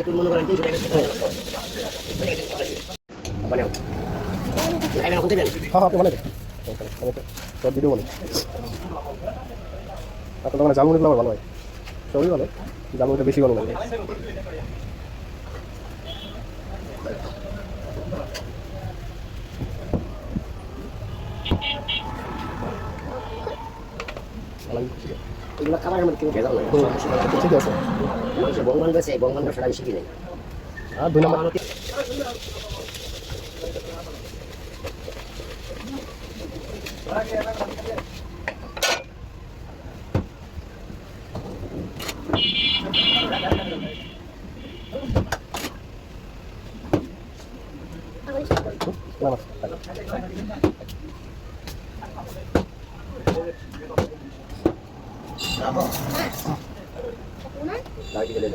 একটু মনে করেন 300 টাকা বানাও লাইভে এখন দেবেন হ্যাঁ আপনি বানাই দেন সব ভিডিও বানাই আপনার দোকানে জালমুড়িগুলো আমার ভালো হয় সবই ভালো জালমুড়িটা বেশি ভালো লাগে এগুলো খাবারের মধ্যে কেউ ভেজাল নাই ঠিক আছে মানুষের বঙ্গন বেছে বঙ্গন ব্যবসাটা বেশি কিনে আর 2 নম্বর লাইট দিলে